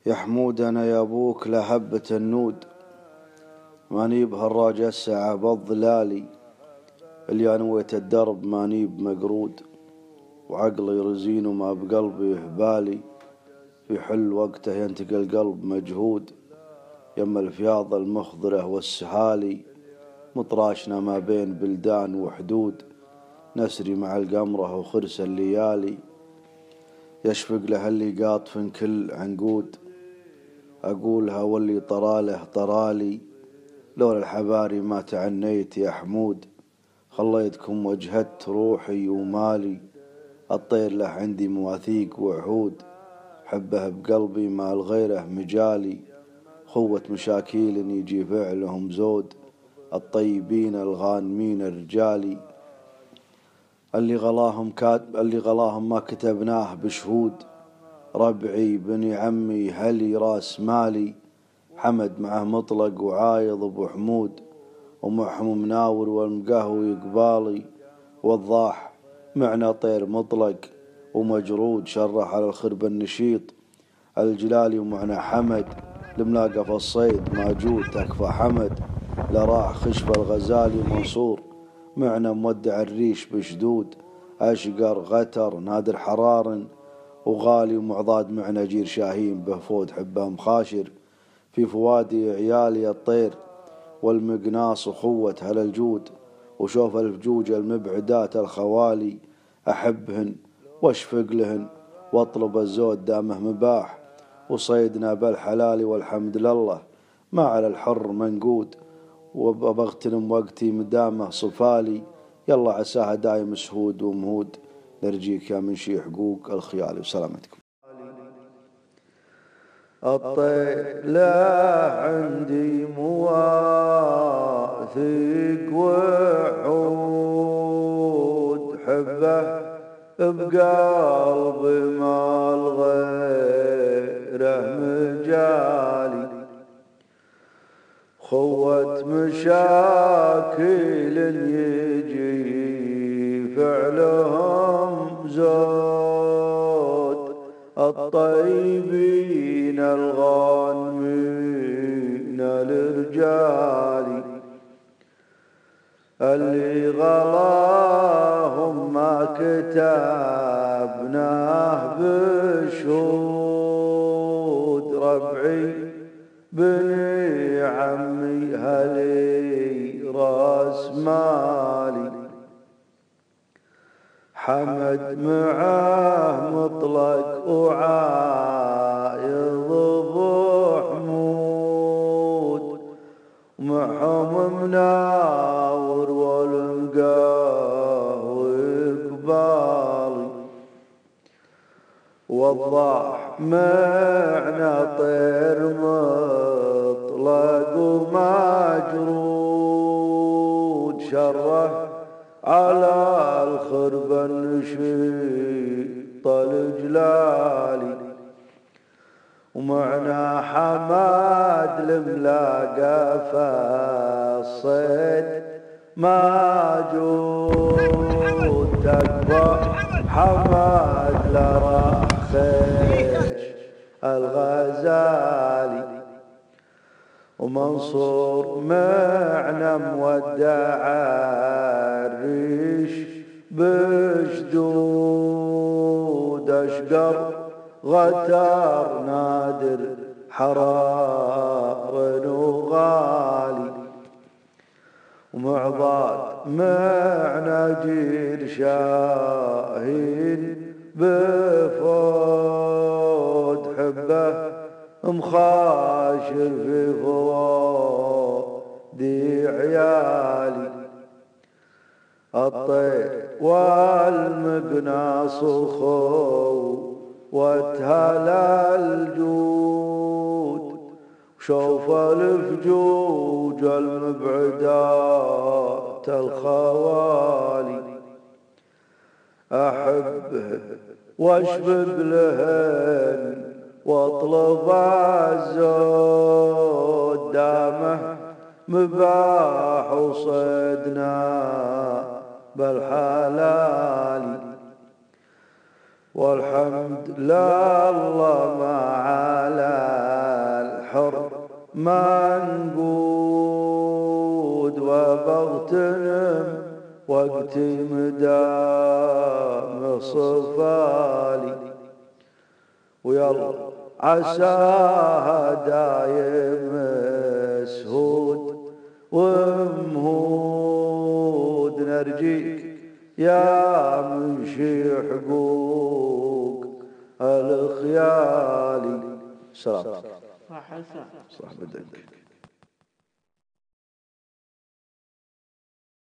يا حمود أنا يا أبوك لهبة النود، ماني بهالراج الساعة بالظلالي، اللي نويت الدرب ماني بمقرود، وعقلي رزين وما بقلبي هبالي، في حل وقته ينتقى القلب مجهود، يم الفياض المخضرة والسهالي، مطراشنا ما بين بلدان وحدود، نسري مع القمرة وخرس الليالي، يشفق له اللي قاطف كل عنقود، أقولها واللي طراله طرالي، لولا الحباري ما تعنيت يا حمود، خليتكم وجهت روحي ومالي، الطير له عندي مواثيق وعهود، حبه بقلبي ما الغيره مجالي، خوة مشاكيل يجي فعلهم زود، الطيبين الغانمين رجالي، اللي غلاهم ما كتبناه بشهود، ربعي بني عمي هلي راس مالي، حمد معه مطلق وعايض ابو حمود، ومعهم مناور والمقهوي قبالي، والضاح معنا طير مطلق ومجرود، شرح على الخرب النشيط الجلالي، ومعنا حمد الملاقى في الصيد ماجود، تكفى حمد لراح خشب الغزالي منصور، معنا مودع الريش بشدود، أشقر غتر نادر حرار وغالي، ومعضاد معنا جير شاهين بهفود حبه مخاشر، في فوادي عيالي الطير والمقناص وخوة هل الجود، وشوف الفجوج المبعدات الخوالي، أحبهن واشفق لهن واطلب الزود دامه مباح، وصيدنا بالحلال والحمد لله ما على الحر منقود، وبغتنم وقتي مدامه صفالي، يلا عساها دايم سهود ومهود، نرجيك يا منشي حقوق الخيالي وسلامتكم. الطيلة عندي مواثيق وعود، حبه بقلبي ما الغيره مجالي، خوة مشاكل يجي فعلهم زود، الطيبين الغانمين الرجالي، اللي غلاهم ما كتبناه بشهود، ربعي بني عمي هلي راس مالي، حمد معاه مطلق وعايض ابو حمود، ومعهم مناور والمقهوي قبالي، والضاح معنا طير مطلق ومجرود، شره على الخرب النشيط الجلالي، ومعنا حماد الملاقى فالصيد ماجود، تكبر حماد لراح خيش الغزالي، ومنصور معنا مودع الريش بشدود، أشقر غتر نادر حرار وغالي، ومعضاد معنا جير شاهين بفود، حبه مخاشر في فوادي عيالي، الطير والمقناص وتهلا الجود، وشوف الفجوج المبعدات الخوالي، أحبه واشبق لهن واطلب الزود، دامه مباح وصدنا بالحلال، والحمد لله ما على منقود وبغتنم وقتي مدام صفالي ويلا عساها دايم سهود ومهود نرجيك يا منشي حقوق الخيالي. سلام. صح صح بدك.